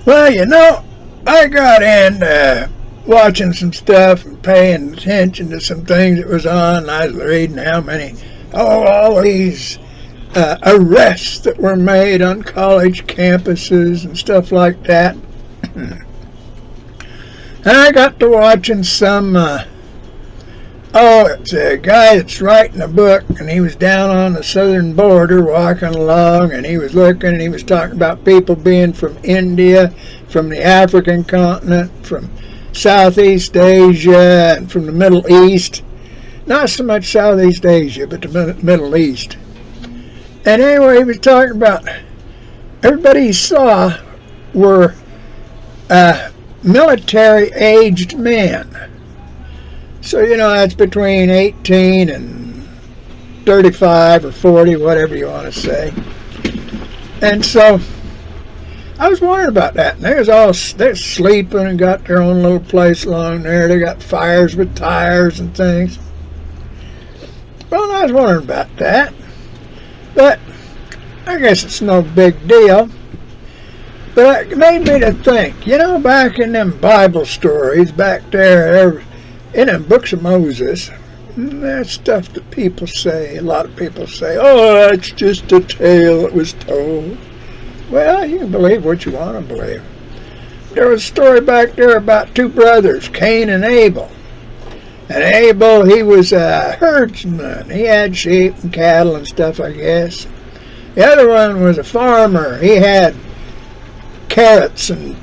Well, I got into watching some stuff and paying attention to some things that was on. I was reading all these arrests that were made on college campuses and stuff like that. And I got to watching some, it's a guy that's writing a book, and he was down on the southern border walking along, and he was looking, and he was talking about people being from India, from the African continent, from Southeast Asia, and from the Middle East. Not so much Southeast Asia, but the Middle East. And anyway, he was talking about everybody he saw were military-aged men. So, that's between 18 and 35 or 40, whatever you want to say. And so, I was wondering about that. And they're sleeping and got their own little place along there. They got fires with tires and things. Well, I was wondering about that. But I guess it's no big deal. But it made me to think, back in them Bible stories, back there in them books of Moses, that stuff that people say, a lot of people say, oh, that's just a tale that was told. Well, you can believe what you want to believe. There was a story back there about two brothers, Cain and Abel. And Abel, he was a herdsman. He had sheep and cattle and stuff, I guess. The other one was a farmer. He had carrots and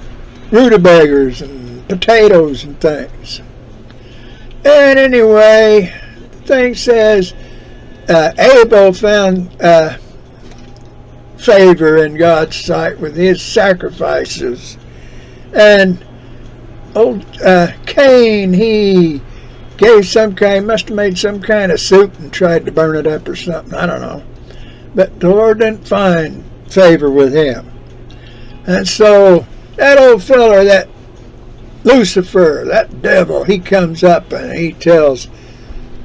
rutabagas and potatoes and things. And anyway, the thing says Abel found favor in God's sight with his sacrifices. And old Cain, he must have made some kind of soup and tried to burn it up or something. I don't know. But the Lord didn't find favor with him. And so that old feller, that Lucifer, that devil, he comes up and he tells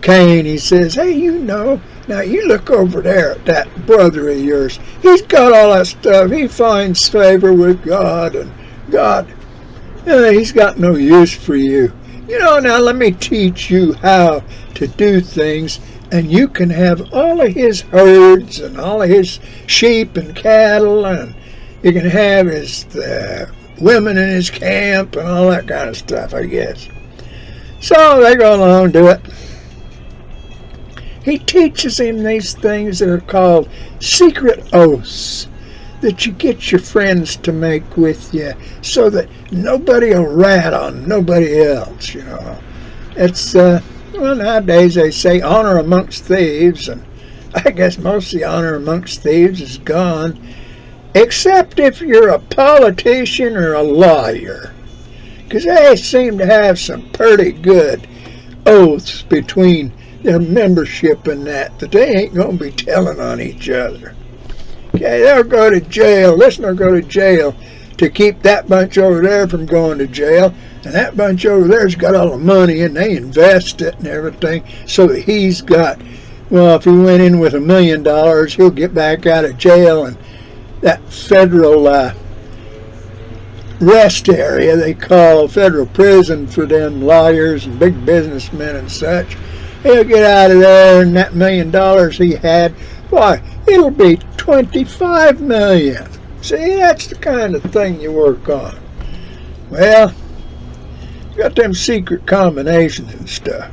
Cain, he says, hey, now you look over there at that brother of yours. He's got all that stuff. He finds favor with God, and God, he's got no use for you. Now let me teach you how to do things, and you can have all of his herds and all of his sheep and cattle, and you can have his women in his camp and all that kind of stuff, I guess. So they go along and do it. He teaches him these things that are called secret oaths that you get your friends to make with you so that nobody will rat on nobody else, It's, nowadays they say honor amongst thieves, and I guess most of the honor amongst thieves is gone, except if you're a politician or a lawyer, because they seem to have some pretty good oaths between their membership and that they ain't going to be telling on each other. Okay, they'll go to jail. This one will go to jail to keep that bunch over there from going to jail, and that bunch over there's got all the money, and they invest it and everything, so that he's got, if he went in with $1 million, he'll get back out of jail, and that federal rest area they call federal prison for them lawyers and big businessmen and such, he'll get out of there, and that $1 million he had, it'll be $25 million. See, that's the kind of thing you work on. Well, you got them secret combinations and stuff.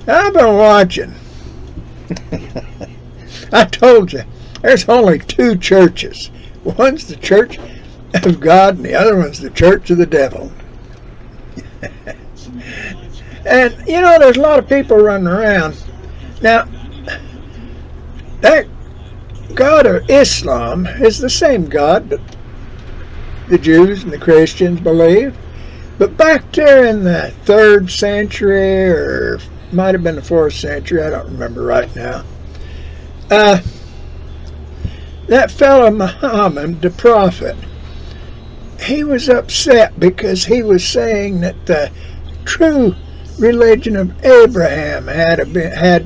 Now, I've been watching. I told you, there's only two churches. One's the Church of God, and the other one's the Church of the Devil. And, there's a lot of people running around. Now, that God of Islam is the same God that the Jews and the Christians believe. But back there in the 3rd century, or might have been the 4th century, I don't remember right now, that fellow Muhammad, the prophet, he was upset because he was saying that the true religion of Abraham had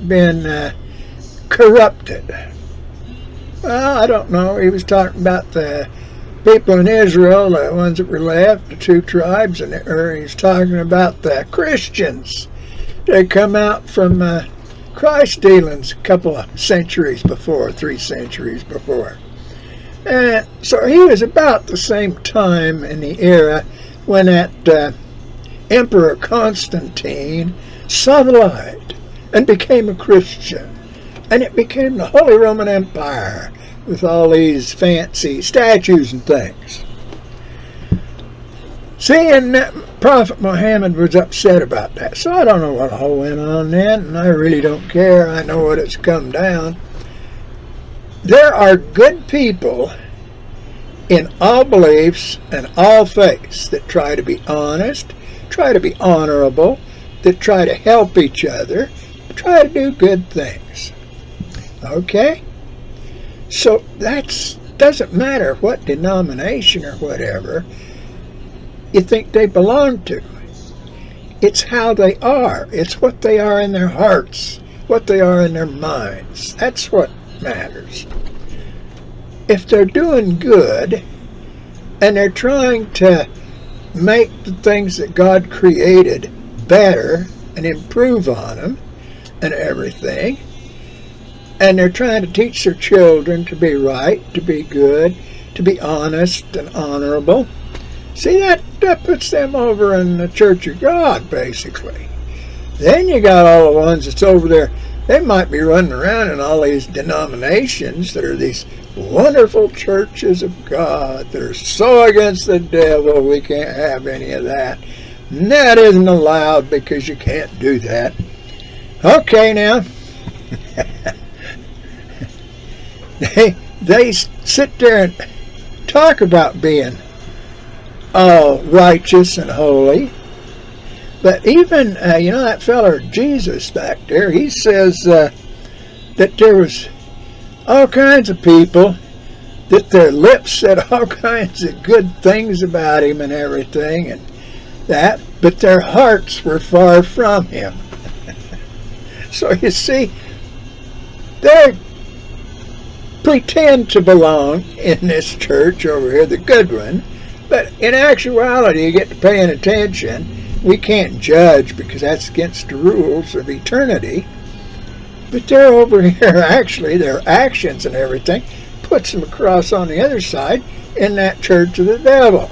been corrupted. Well, I don't know. He was talking about the people in Israel, the ones that were left, the two tribes, and he's talking about the Christians. They come out from Christ dealings a couple of centuries before, 3 centuries before. And so he was about the same time in the era when that Emperor Constantine saw the light and became a Christian. And it became the Holy Roman Empire with all these fancy statues and things. See, and Prophet Muhammad was upset about that. So I don't know what all went on then, and I really don't care. I know what it's come down. There are good people in all beliefs and all faiths that try to be honest, try to be honorable, that try to help each other, try to do good things. Okay? So that doesn't matter what denomination or whatever you think they belong to. It's how they are. It's what they are in their hearts, what they are in their minds. That's what matters. If they're doing good and they're trying to make the things that God created better and improve on them and everything, and they're trying to teach their children to be right, to be good, to be honest and honorable, see, that puts them over in the Church of God, basically. Then you got all the ones that's over there. They might be running around in all these denominations that are these wonderful churches of God that are so against the devil, we can't have any of that. And that isn't allowed because you can't do that. Okay, now. They sit there and talk about being righteous and holy. But even, that feller Jesus back there, he says that there was all kinds of people that their lips said all kinds of good things about him and everything, and that, but their hearts were far from him. So you see, they pretend to belong in this church over here, the good one, but in actuality, you get to paying attention. We can't judge because that's against the rules of eternity. But they're over here, actually, their actions and everything puts them across on the other side in that church of the devil.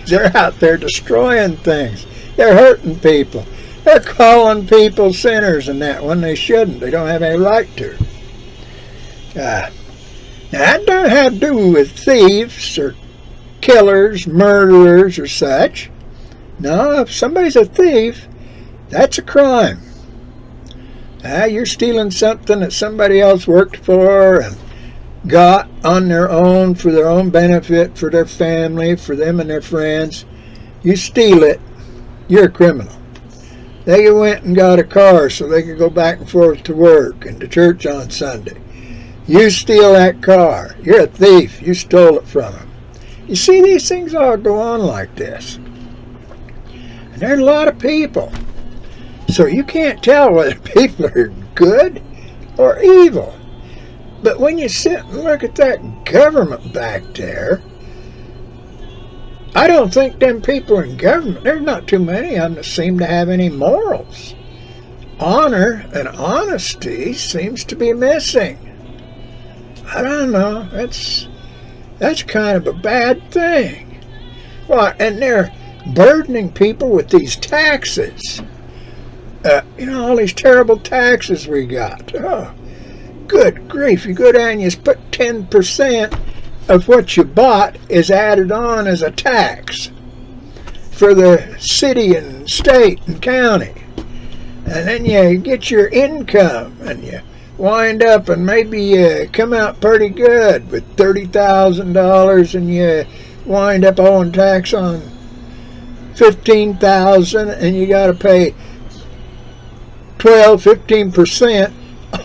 They're out there destroying things. They're hurting people. They're calling people sinners and that when they shouldn't. They don't have any right to. Now, that doesn't have to do with thieves or killers, murderers, or such. No, if somebody's a thief, that's a crime. You're stealing something that somebody else worked for and got on their own for their own benefit, for their family, for them and their friends. You steal it, you're a criminal. They went and got a car so they could go back and forth to work and to church on Sunday. You steal that car, you're a thief, you stole it from them. You see, these things all go on like this. And there's a lot of people. So you can't tell whether people are good or evil. But when you sit and look at that government back there, I don't think them people in government, there's not too many of them that seem to have any morals. Honor and honesty seems to be missing. I don't know, that's kind of a bad thing. Well, and they're burdening people with these taxes. All these terrible taxes we got. Oh, good grief. You go down and you put 10% of what you bought is added on as a tax for the city and state and county. And then you get your income and you wind up and maybe you come out pretty good with $30,000 and you wind up owing tax on $15,000 and you got to pay 15%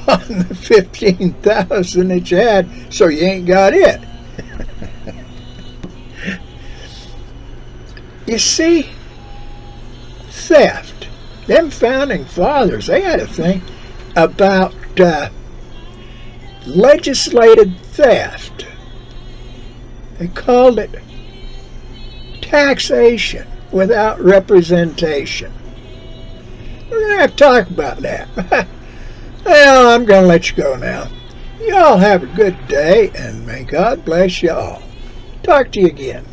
on the $15,000 that you had, so you ain't got it. You see, theft. Them founding fathers, they had a thing about legislated theft. They called it taxation without representation. We're going to have to talk about that. Well, I'm going to let you go now. You all have a good day, and may God bless you all. Talk to you again.